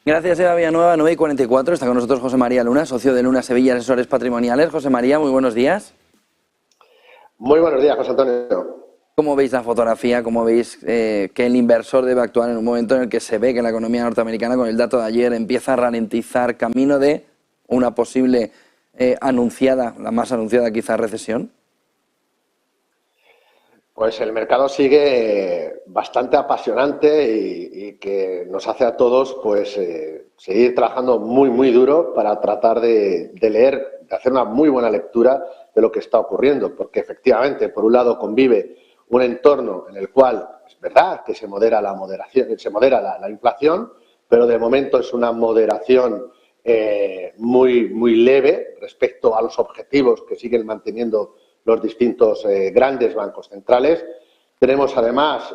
Gracias, Eva Villanueva, 9:44. Está con nosotros José María Luna, socio de Luna Sevilla Asesores Patrimoniales. José María, muy buenos días. Muy buenos días, José Antonio. ¿Cómo veis la fotografía? ¿Cómo veis que el inversor debe actuar en un momento en el que se ve que la economía norteamericana, con el dato de ayer, empieza a ralentizar camino de una posible anunciada, la más anunciada quizá, recesión? Pues el mercado sigue bastante apasionante y que nos hace a todos pues seguir trabajando muy duro para tratar de leer, de hacer una muy buena lectura de lo que está ocurriendo, porque efectivamente, por un lado, convive un entorno en el cual es verdad que se modera la inflación, pero de momento es una moderación muy leve respecto a los objetivos que siguen manteniendo los distintos grandes bancos centrales. Tenemos además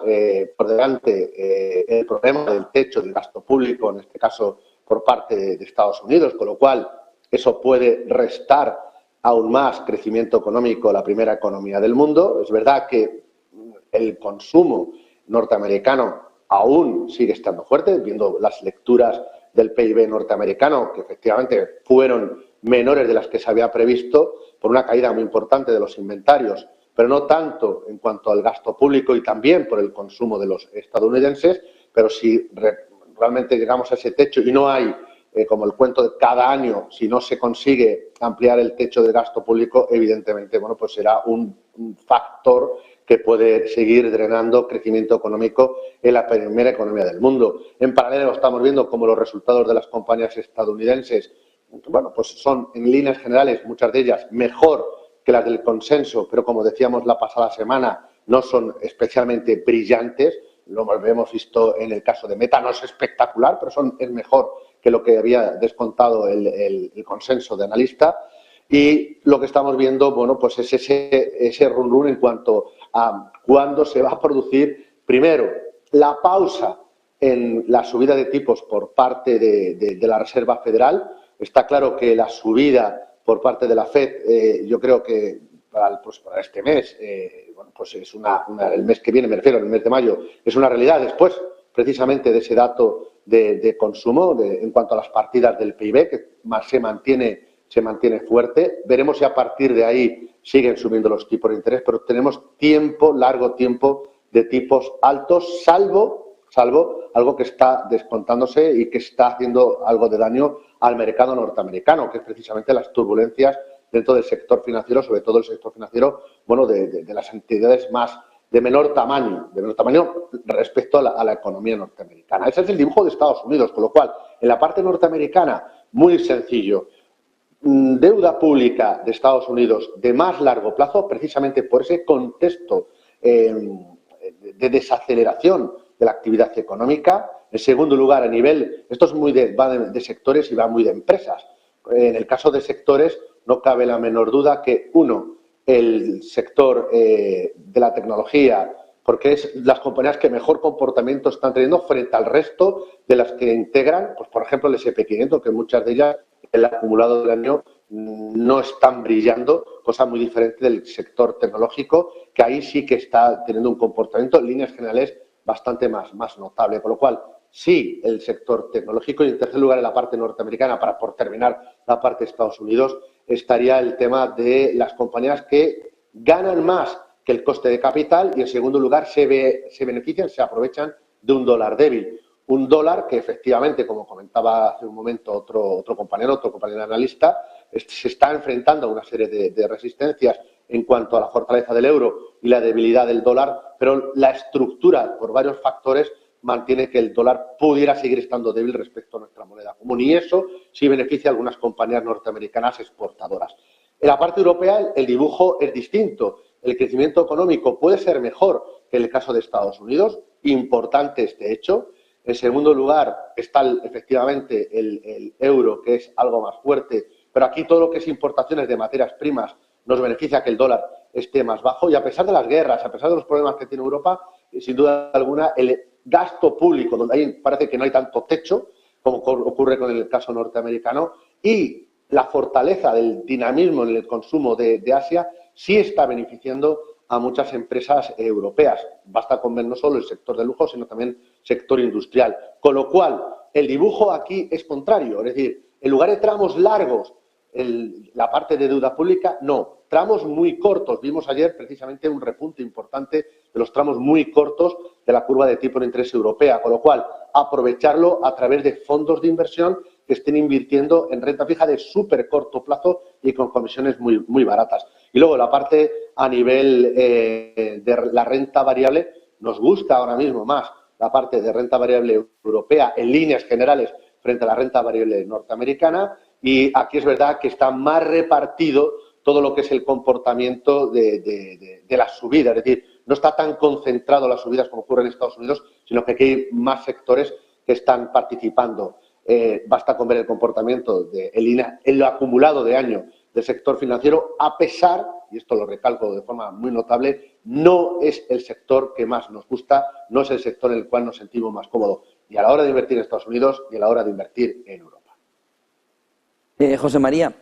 por delante el problema del techo del gasto público, en este caso por parte de Estados Unidos, con lo cual eso puede restar aún más crecimiento económico a la primera economía del mundo. Es verdad que el consumo norteamericano aún sigue estando fuerte, viendo las lecturas del PIB norteamericano, que efectivamente fueron menores de las que se había previsto por una caída muy importante de los inventarios, pero no tanto en cuanto al gasto público y también por el consumo de los estadounidenses. Pero si realmente llegamos a ese techo y no hay, como el cuento de cada año, si no se consigue ampliar el techo de gasto público, evidentemente, bueno, pues será un factor que puede seguir drenando crecimiento económico en la primera economía del mundo. En paralelo estamos viendo cómo los resultados de las compañías estadounidenses, bueno, pues son en líneas generales, muchas de ellas, mejor que las del consenso, pero como decíamos la pasada semana, no son especialmente brillantes. Lo hemos visto en el caso de Meta, no es espectacular, pero es mejor que lo que había descontado el consenso de analistas. Y lo que estamos viendo, bueno, pues es ese run en cuanto a cuándo se va a producir, primero, la pausa en la subida de tipos por parte de la Reserva Federal. Está claro que la subida por parte de la FED, yo creo que para este mes, bueno, pues es el mes que viene, me refiero, el mes de mayo, es una realidad después precisamente de ese dato de consumo en cuanto a las partidas del PIB, que se mantiene fuerte. Veremos si a partir de ahí siguen subiendo los tipos de interés, pero tenemos largo tiempo de tipos altos, salvo algo que está descontándose y que está haciendo algo de daño al mercado norteamericano, que es precisamente las turbulencias dentro del sector financiero, sobre todo el sector financiero, bueno, de las entidades de menor tamaño respecto a la economía norteamericana. Ese es el dibujo de Estados Unidos, con lo cual, en la parte norteamericana, muy sencillo. Deuda pública de Estados Unidos de más largo plazo, precisamente por ese contexto de desaceleración de la actividad económica. En segundo lugar, esto es va de sectores y va muy de empresas. En el caso de sectores, no cabe la menor duda que, uno, el sector de la tecnología, porque es las compañías que mejor comportamiento están teniendo frente al resto de las que integran, pues por ejemplo el S&P 500, que muchas de ellas, el acumulado del año, no están brillando, cosa muy diferente del sector tecnológico, que ahí sí que está teniendo un comportamiento en líneas generales bastante más notable. Con lo cual, sí, el sector tecnológico. Y en tercer lugar, en la parte norteamericana, por terminar la parte de Estados Unidos, estaría el tema de las compañías que ganan más que el coste de capital y, en segundo lugar, se benefician, se aprovechan de un dólar débil. Un dólar que, efectivamente, como comentaba hace un momento otro compañero analista, se está enfrentando a una serie de resistencias en cuanto a la fortaleza del euro y la debilidad del dólar, pero la estructura, por varios factores, mantiene que el dólar pudiera seguir estando débil respecto a nuestra moneda común, y eso sí beneficia a algunas compañías norteamericanas exportadoras. En la parte europea el dibujo es distinto. El crecimiento económico puede ser mejor que en el caso de Estados Unidos, importante este hecho. En segundo lugar está efectivamente el euro, que es algo más fuerte, pero aquí todo lo que es importaciones de materias primas nos beneficia que el dólar esté más bajo, y a pesar de las guerras, a pesar de los problemas que tiene Europa, sin duda alguna, el gasto público, donde ahí parece que no hay tanto techo, como ocurre con el caso norteamericano, y la fortaleza del dinamismo en el consumo de Asia sí está beneficiando a muchas empresas europeas. Basta con ver no solo el sector de lujo, sino también sector industrial. Con lo cual, el dibujo aquí es contrario, es decir, en lugar de tramos largos, la parte de deuda pública, no, tramos muy cortos. Vimos ayer precisamente un repunte importante de los tramos muy cortos de la curva de tipo de interés europea, con lo cual aprovecharlo a través de fondos de inversión que estén invirtiendo en renta fija de súper corto plazo y con comisiones muy, muy baratas. Y luego la parte a nivel de la renta variable, nos gusta ahora mismo más la parte de renta variable europea en líneas generales frente a la renta variable norteamericana, y aquí es verdad que está más repartido todo lo que es el comportamiento de las subidas, es decir, no está tan concentrado las subidas como ocurre en Estados Unidos, sino que aquí hay más sectores que están participando. Basta con ver el comportamiento en lo acumulado de año del sector financiero, a pesar, y esto lo recalco de forma muy notable, no es el sector que más nos gusta, no es el sector en el cual nos sentimos más cómodos, y a la hora de invertir en Estados Unidos y a la hora de invertir en Europa. José María,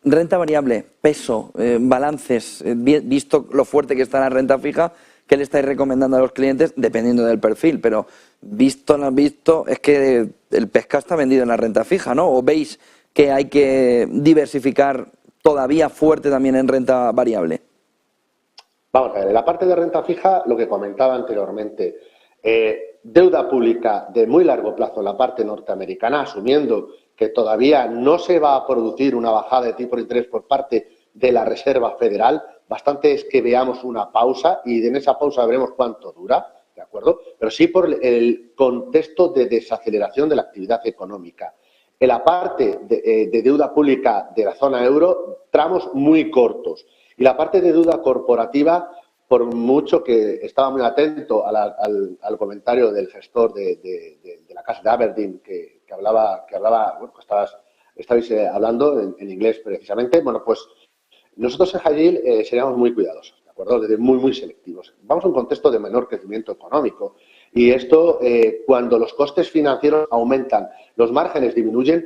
renta variable, peso, balances, visto lo fuerte que está la renta fija, ¿qué le estáis recomendando a los clientes? Dependiendo del perfil, pero visto no visto, es que el pescado está vendido en la renta fija, ¿no? ¿O veis que hay que diversificar todavía fuerte también en renta variable? Vamos a ver, en la parte de renta fija, lo que comentaba anteriormente, deuda pública de muy largo plazo en la parte norteamericana, asumiendo que todavía no se va a producir una bajada de tipo de interés por parte de la Reserva Federal, bastante es que veamos una pausa y en esa pausa veremos cuánto dura, ¿de acuerdo? Pero sí por el contexto de desaceleración de la actividad económica. En la parte de deuda pública de la zona euro, tramos muy cortos. Y la parte de deuda corporativa, por mucho que estaba muy atento al comentario del gestor de la casa de Aberdeen, que hablaba, bueno, pues estabais hablando en inglés precisamente, bueno, pues nosotros en High Yield seríamos muy cuidadosos, ¿de acuerdo? Muy, muy selectivos. Vamos a un contexto de menor crecimiento económico y esto, cuando los costes financieros aumentan, los márgenes disminuyen,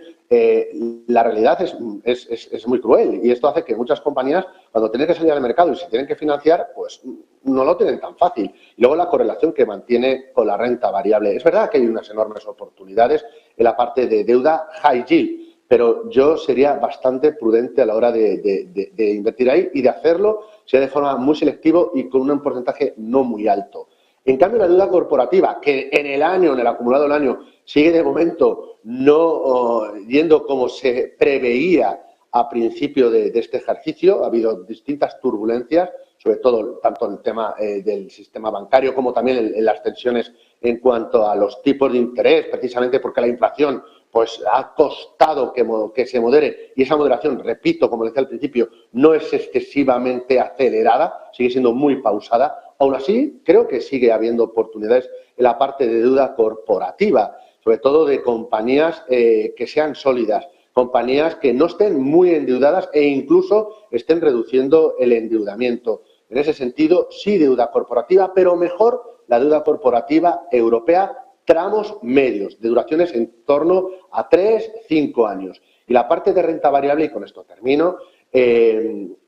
la realidad es muy cruel y esto hace que muchas compañías, cuando tienen que salir al mercado y se tienen que financiar, pues no lo tienen tan fácil. Y luego la correlación que mantiene con la renta variable. Es verdad que hay unas enormes oportunidades en la parte de deuda high yield, pero yo sería bastante prudente a la hora de invertir ahí y de hacerlo sea de forma muy selectiva y con un porcentaje no muy alto. En cambio, la deuda corporativa, que en el acumulado del año, sigue de momento no yendo como se preveía a principio de este ejercicio, ha habido distintas turbulencias, sobre todo tanto en el tema del sistema bancario como también en las tensiones en cuanto a los tipos de interés, precisamente porque la inflación pues ha costado que se modere y esa moderación, repito, como decía al principio, no es excesivamente acelerada, sigue siendo muy pausada. Aún así, creo que sigue habiendo oportunidades en la parte de deuda corporativa, sobre todo de compañías que sean sólidas, compañías que no estén muy endeudadas e incluso estén reduciendo el endeudamiento. En ese sentido, sí deuda corporativa, pero mejor la deuda corporativa europea, tramos medios, de duraciones en torno a 3-5 años. Y la parte de renta variable, y con esto termino,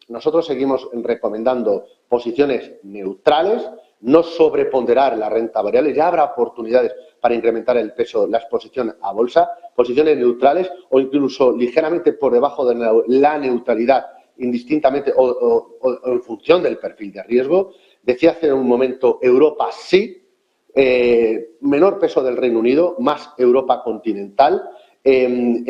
nosotros seguimos recomendando posiciones neutrales, no sobreponderar la renta variable, ya habrá oportunidades para incrementar el peso, la exposición a bolsa, posiciones neutrales o incluso ligeramente por debajo de la neutralidad, indistintamente o en función del perfil de riesgo. Decía hace un momento, Europa sí, menor peso del Reino Unido, más Europa continental, en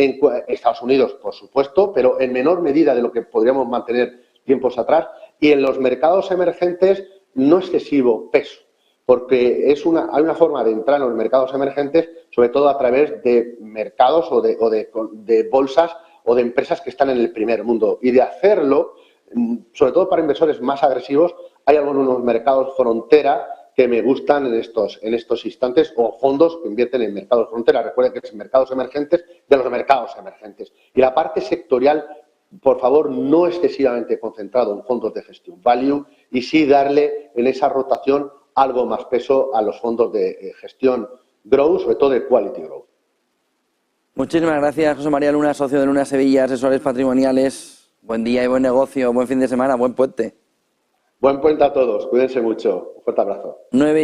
Estados Unidos, por supuesto, pero en menor medida de lo que podríamos mantener tiempos atrás, y en los mercados emergentes no excesivo peso, porque hay una forma de entrar en los mercados emergentes, sobre todo a través de mercados o de bolsas o de empresas que están en el primer mundo, y de hacerlo, sobre todo para inversores más agresivos, hay algunos mercados frontera que me gustan en estos instantes, o fondos que invierten en mercados frontera. Recuerden que es mercados emergentes de los mercados emergentes. Y la parte sectorial, por favor, no excesivamente concentrado en fondos de gestión value y sí darle en esa rotación algo más peso a los fondos de gestión growth, sobre todo de quality growth. Muchísimas gracias, José María Luna, socio de Luna Sevilla, asesores patrimoniales. Buen día y buen negocio, buen fin de semana, buen puente. Buen puente a todos, cuídense mucho. Un fuerte abrazo. 9